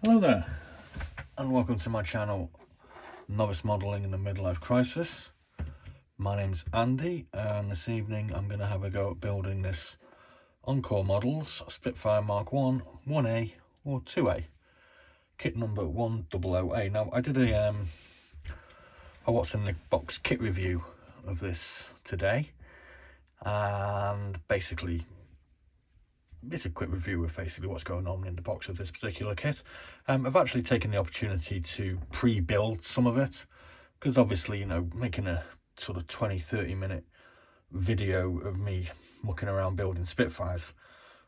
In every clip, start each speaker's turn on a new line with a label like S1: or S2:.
S1: Hello there, and welcome to my channel, Novice Modelling in the Midlife Crisis. My name's Andy, and this evening I'm going to have a go at building this ENCORE Models Spitfire Mark 1, 1A or 2A, kit number 100A. Now, I did a what's in the box kit review of this today, and basically it's a quick review of basically what's going on in the box of this particular kit. I've actually taken the opportunity to pre-build some of it, because obviously, you know, making a sort of 20-30 minute video of me mucking around building Spitfires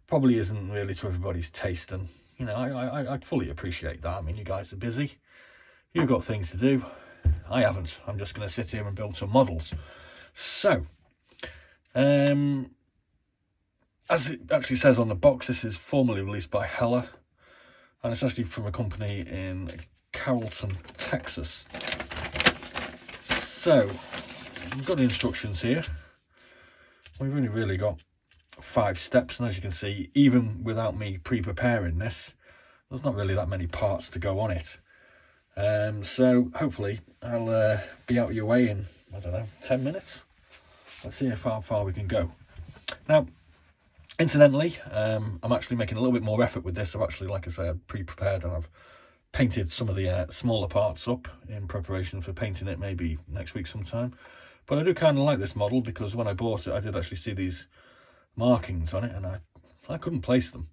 S1: probably isn't really to everybody's taste, and you know, I fully appreciate that. I mean, you guys are busy, you've got things to do. I haven't. I'm just going to sit here and build some models. So as it actually says on the box, this is formally released by Hella, and it's actually from a company in Carrollton, Texas. So, we've got the instructions here. We've only really got 5 steps, and as you can see, even without me pre-preparing this, there's not really that many parts to go on it. So, hopefully, I'll be out of your way in, I don't know, 10 minutes. Let's see how far we can go. Now, incidentally, I'm actually making a little bit more effort with this. I've actually, like I say, I've pre-prepared and I've painted some of the smaller parts up in preparation for painting it maybe next week sometime. But I do kind of like this model, because when I bought it, I did actually see these markings on it, and I couldn't place them.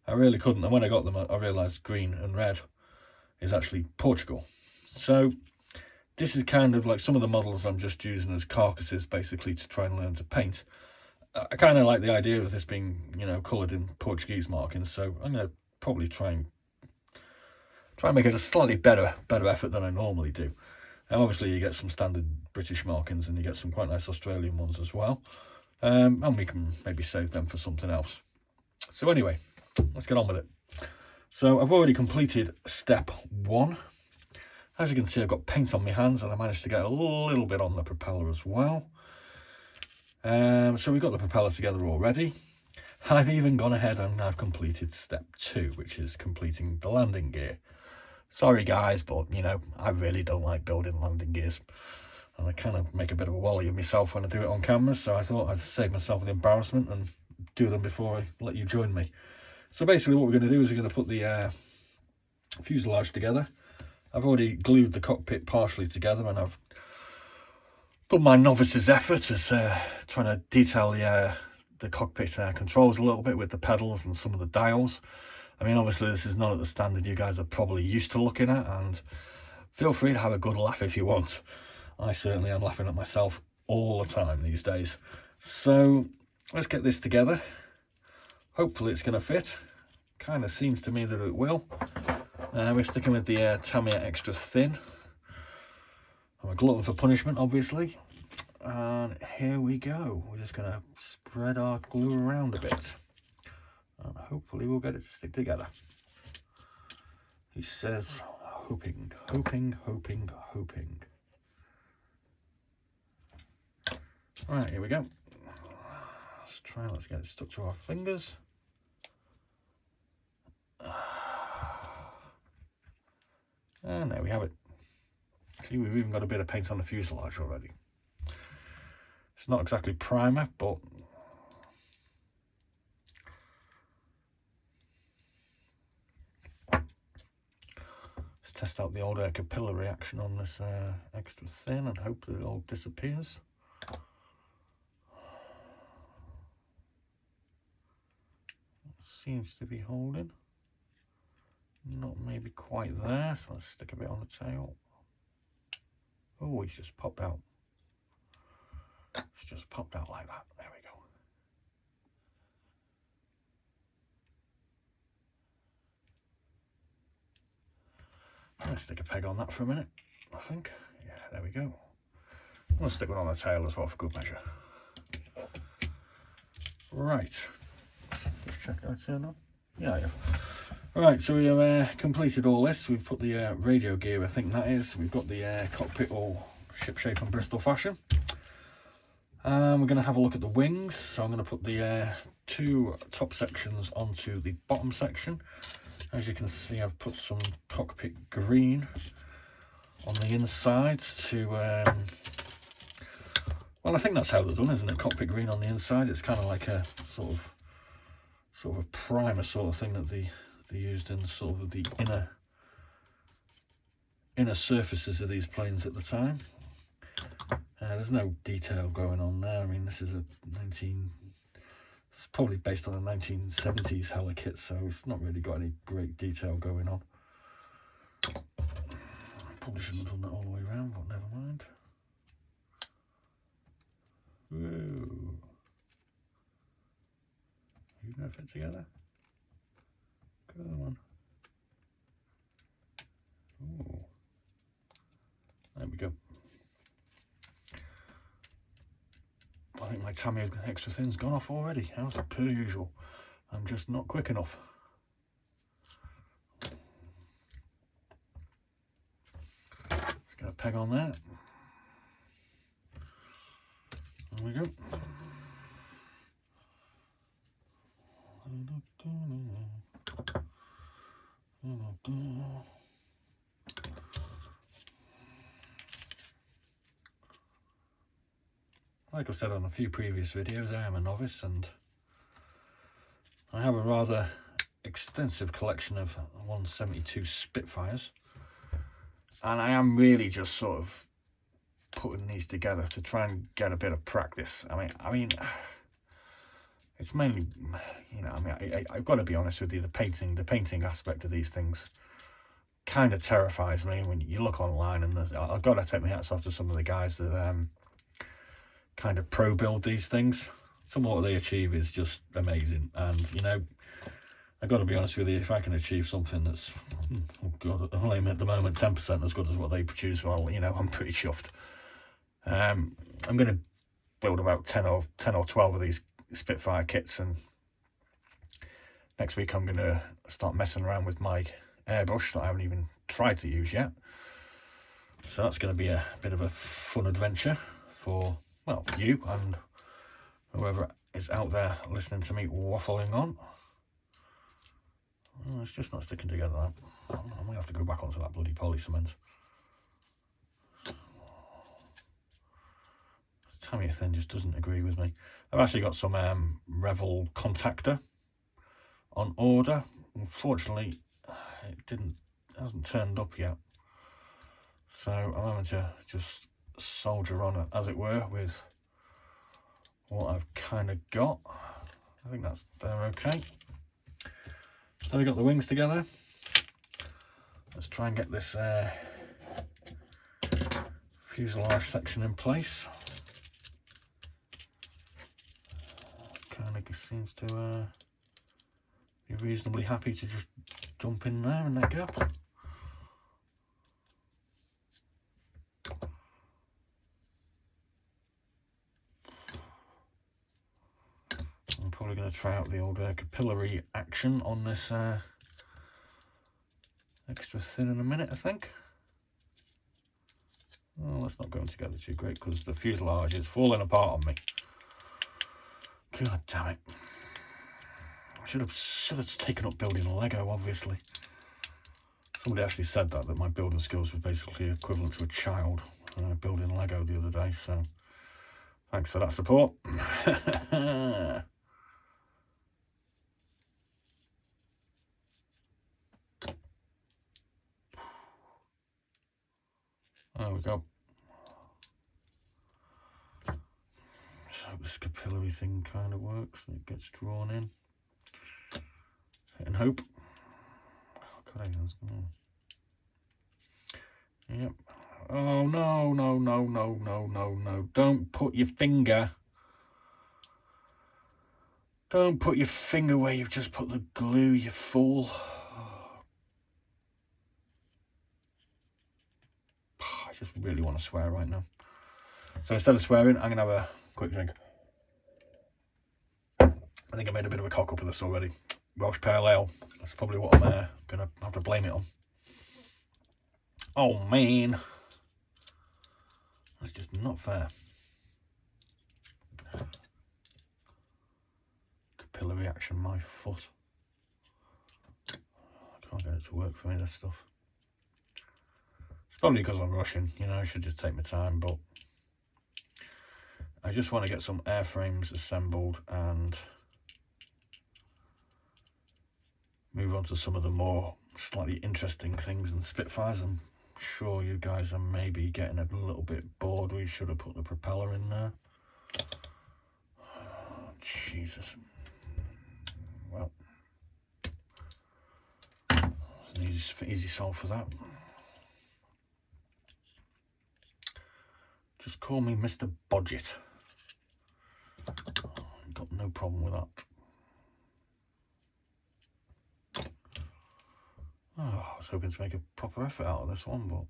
S1: I really couldn't. And when I got them, I realised green and red is actually Portugal. So this is kind of like some of the models I'm just using as carcasses, basically, to try and learn to paint. I kind of like the idea of this being, you know, coloured in Portuguese markings, so I'm going to probably try and make it a slightly better effort than I normally do. And obviously you get some standard British markings, and you get some quite nice Australian ones as well. And we can maybe save them for something else. So anyway, let's get on with it. So I've already completed step 1. As you can see, I've got paint on my hands, and I managed to get a little bit on the propeller as well. So we've got the propeller together already. I've even gone ahead and I've completed step 2, which is completing the landing gear. Sorry guys, but you know, I really don't like building landing gears, and I kind of make a bit of a wally of myself when I do it on camera, so I thought I'd save myself the embarrassment and do them before I let you join me. So basically what we're going to do is we're going to put the fuselage together. I've already glued the cockpit partially together, and I've done my novice's effort as trying to detail the cockpit controls a little bit with the pedals and some of the dials. I mean, obviously this is not at the standard you guys are probably used to looking at, and feel free to have a good laugh if you want. I certainly am laughing at myself all the time these days. So let's get this together. Hopefully it's going to fit. Kind of seems to me that it will. We're sticking with the Tamiya Extra Thin. I'm a glutton for punishment, obviously. And here we go. We're just going to spread our glue around a bit, and hopefully we'll get it to stick together. He says, hoping, hoping, hoping, hoping. Right, here we go. Let's get it stuck to our fingers. And there we have it. See, we've even got a bit of paint on the fuselage already. It's not exactly primer, but let's test out the old capillary reaction on this Extra Thin and hope that it all disappears. It seems to be holding. Not maybe quite there, so let's stick a bit on the tail. Oh, he's just popped out. It's just popped out like that. There we go. Let's stick a peg on that for a minute, I think. Yeah, there we go. We'll stick one on the tail as well for good measure. Right. Just check that turn on. Yeah. Right, so we have completed all this. We've put the radio gear, I think that is. We've got the cockpit all ship-shape and Bristol fashion. We're going to have a look at the wings. So I'm going to put the 2 top sections onto the bottom section. As you can see, I've put some cockpit green on the insides to, well, I think that's how they're done, isn't it? Cockpit green on the inside. It's kind of like a sort of a primer sort of thing that they used in sort of the inner surfaces of these planes at the time. There's no detail going on there. I mean, this is it's probably based on a 1970s helikit, so it's not really got any great detail going on. Probably shouldn't have done that all the way around, but never mind. Whoa. You gonna fit together? Come on. Ooh. There we go. I think my Tamiya extra thin's gone off already, as per usual. I'm just not quick enough. Got a peg on there. There we go. Like I've said on a few previous videos, I am a novice and I have a rather extensive collection of 172 Spitfires, and I am really just sort of putting these together to try and get a bit of practice. I mean, it's mainly, you know, I've got to be honest with you, the painting aspect of these things kind of terrifies me when you look online, and I've got to take my hats off to some of the guys that kind of pro build these things. Some of what they achieve is just amazing, and you know, I've got to be honest with you, if I can achieve something that's, oh god, I'll aim at the moment 10% as good as what they produce, well, you know, I'm pretty chuffed. I'm going to build about 10 or 12 of these Spitfire kits, and next week I'm going to start messing around with my airbrush that I haven't even tried to use yet. So that's going to be a bit of a fun adventure for, well, you and whoever is out there listening to me waffling on. Oh, it's just not sticking together. I might have to go back onto that bloody poly cement. This Tamiya thing just doesn't agree with me. I've actually got some Revel contactor on order. Unfortunately, it hasn't turned up yet. So I'm having to just soldier on, as it were, with what I've kind of got. I think they're okay. So we got the wings together. Let's try and get this fuselage section in place. Kind of seems to be reasonably happy to just jump in there in that gap. I'm probably going to try out the old capillary action on this extra thin in a minute, I think. Oh, that's not going together too great because the fuselage is falling apart on me. God damn it. I should have taken up building Lego, obviously. Somebody actually said that my building skills were basically equivalent to a child building Lego the other day, so thanks for that support. There we go. Just hope this capillary thing kind of works and it gets drawn in. And hope. Oh, God, yep. Oh, no, no, no, no, no, no, no. Don't put your finger. Don't put your finger where you've just put the glue, you fool. I just really want to swear right now. So instead of swearing, I'm going to have a quick drink. I think I made a bit of a cock up of this already. Welsh Pale Ale. That's probably what I'm going to have to blame it on. Oh, man. That's just not fair. Capillary action, my foot. it to work for me, this stuff. It's probably because I'm rushing, you know, I should just take my time, but I just want to get some airframes assembled and move on to some of the more slightly interesting things than Spitfires. I'm sure you guys are maybe getting a little bit bored. We should have put the propeller in there. Oh, Jesus. Well, it's an easy solve for that. Just call me Mr. Budget. Got no problem with that. Oh, I was hoping to make a proper effort out of this one, but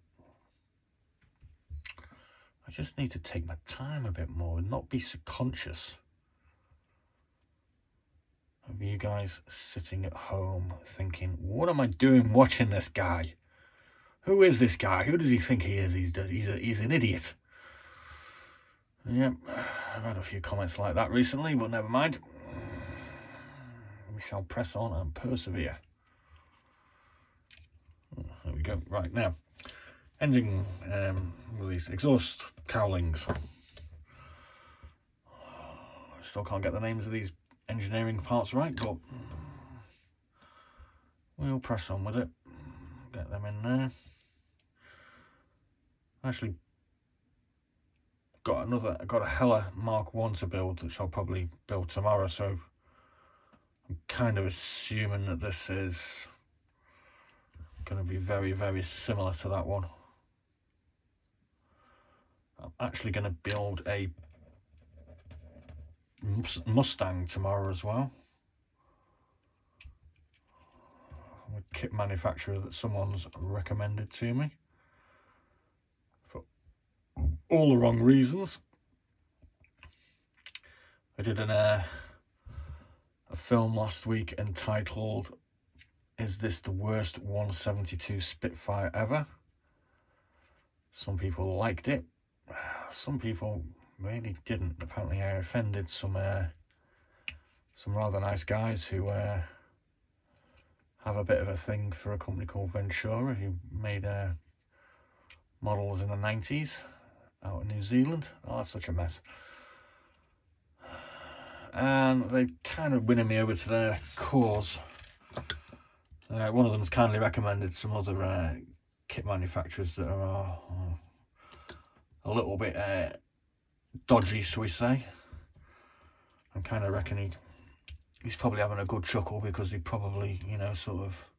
S1: I just need to take my time a bit more and not be so conscious of you guys sitting at home thinking, what am I doing watching this guy? Who is this guy? Who does he think he is? He's an idiot. Yep, I've had a few comments like that recently, but never mind. We shall press on and persevere. There we go. Right, now, engine release, exhaust cowlings. I still can't get the names of these engineering parts right, but we'll press on with it. Get them in there. Actually, got a Hella Mark 1 to build, which I'll probably build tomorrow, so I'm kind of assuming that this is going to be very, very similar to that one. I'm actually going to build a Mustang tomorrow as well. A kit manufacturer that someone's recommended to me for all the wrong reasons. I did a film last week entitled "Is This the Worst 172 Spitfire Ever?" Some people liked it, some people really didn't. Apparently I offended some rather nice guys who have a bit of a thing for a company called Ventura, who made models in the 90s out in New Zealand. Oh, that's such a mess. And they kind of winning me over to their cause. One of them's kindly recommended some other kit manufacturers that are a little bit dodgy, shall we say. I kind of reckon he's probably having a good chuckle because he probably, you know, sort of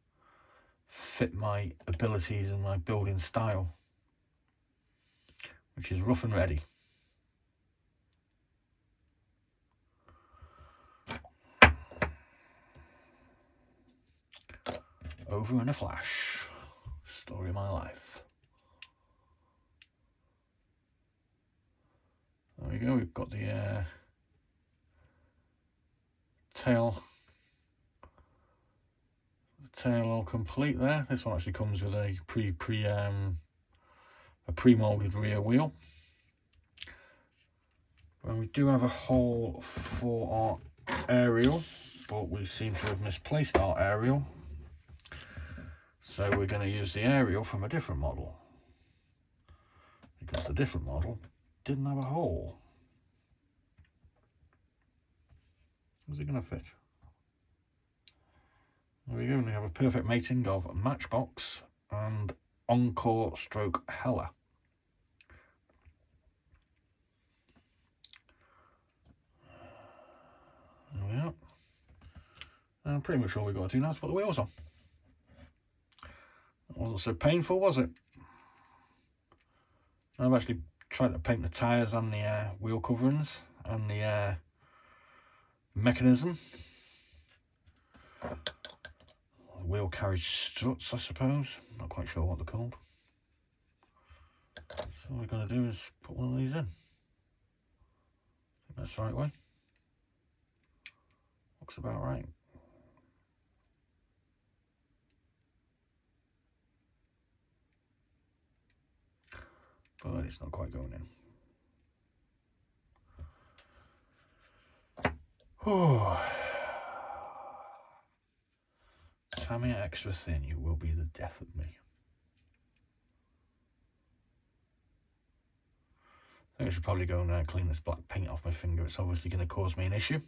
S1: fit my abilities and my building style, which is rough and ready. Over in a flash. Story of my life. There we go, we've got the tail all complete there. This one actually comes with a pre-molded rear wheel. And we do have a hole for our aerial, but we seem to have misplaced our aerial. So we're going to use the aerial from a different model, because the different model didn't have a hole. Is it going to fit? There we go, and we have a perfect mating of Matchbox and Encore stroke Hella. There we are. And pretty much all we've got to do now is put the wheels on. That wasn't so painful, was it? I've actually tried to paint the tyres and the wheel coverings and the mechanism. Wheel carriage struts, I suppose. Not quite sure what they're called. So all we're going to do is put one of these in. I think that's the right way. Looks about right. But it's not quite going in. Oh. Tamiya extra thin, you will be the death of me. I think I should probably go and clean this black paint off my finger. It's obviously going to cause me an issue.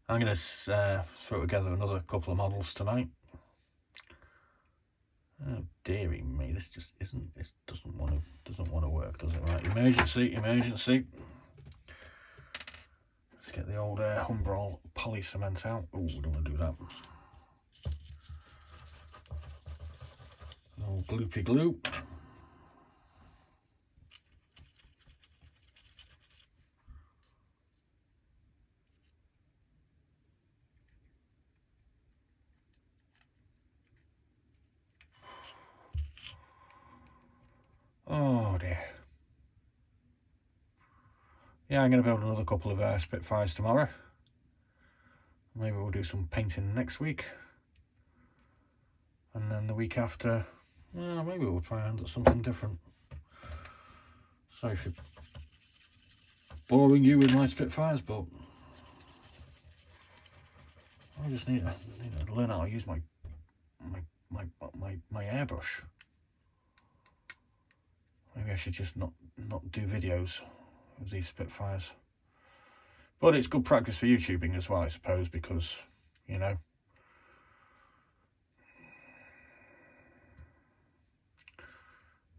S1: I'm going to throw together another couple of models tonight. Oh dearie me, this just isn't. This doesn't want to work, does it? Right, emergency, emergency. Let's get the old Humbrol poly cement out. Oh, we don't want to do that. Old gloopy glue. Oh dear. Yeah, I'm going to build another couple of Spitfires tomorrow. Maybe we'll do some painting next week. And then the week after, maybe we'll try and do something different. Sorry for boring you with my Spitfires, but I just need to learn how to use my airbrush. Maybe I should just not do videos of these Spitfires. But it's good practice for YouTubing as well, I suppose, because, you know,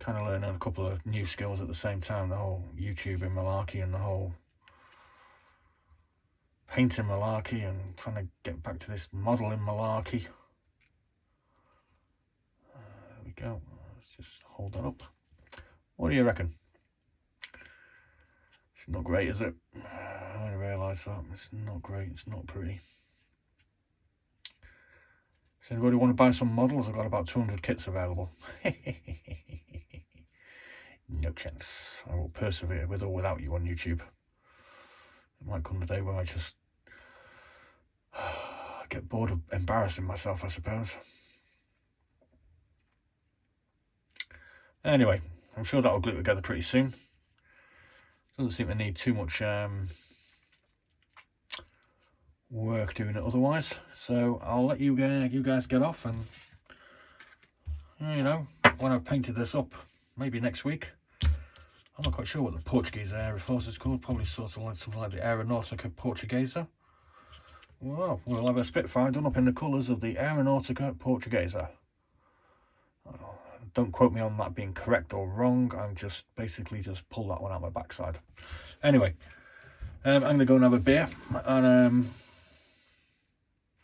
S1: kind of learning a couple of new skills at the same time. The whole YouTubing malarkey and the whole painting malarkey, and trying to get back to this modelling malarkey. There we go. Let's just hold that up. What do you reckon? It's not great, is it? I realise that. It's not great. It's not pretty. Does anybody want to buy some models? I've got about 200 kits available. No chance. I will persevere with or without you on YouTube. It might come a day where I just get bored of embarrassing myself, I suppose. Anyway, I'm sure that'll glue together pretty soon. Doesn't seem to need too much work doing it otherwise. So I'll let you guys get off, and you know, when I've painted this up, maybe next week. I'm not quite sure what the Portuguese Air Force is called. Probably sort of like something like the Aeronautica Portuguesa. Well, we'll have a Spitfire done up in the colours of the Aeronautica Portuguesa. Don't quote me on that being correct or wrong. I'm just basically just pull that one out my backside. Anyway, I'm going to go and have a beer, and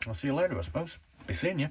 S1: I'll see you later, I suppose. Be seeing you.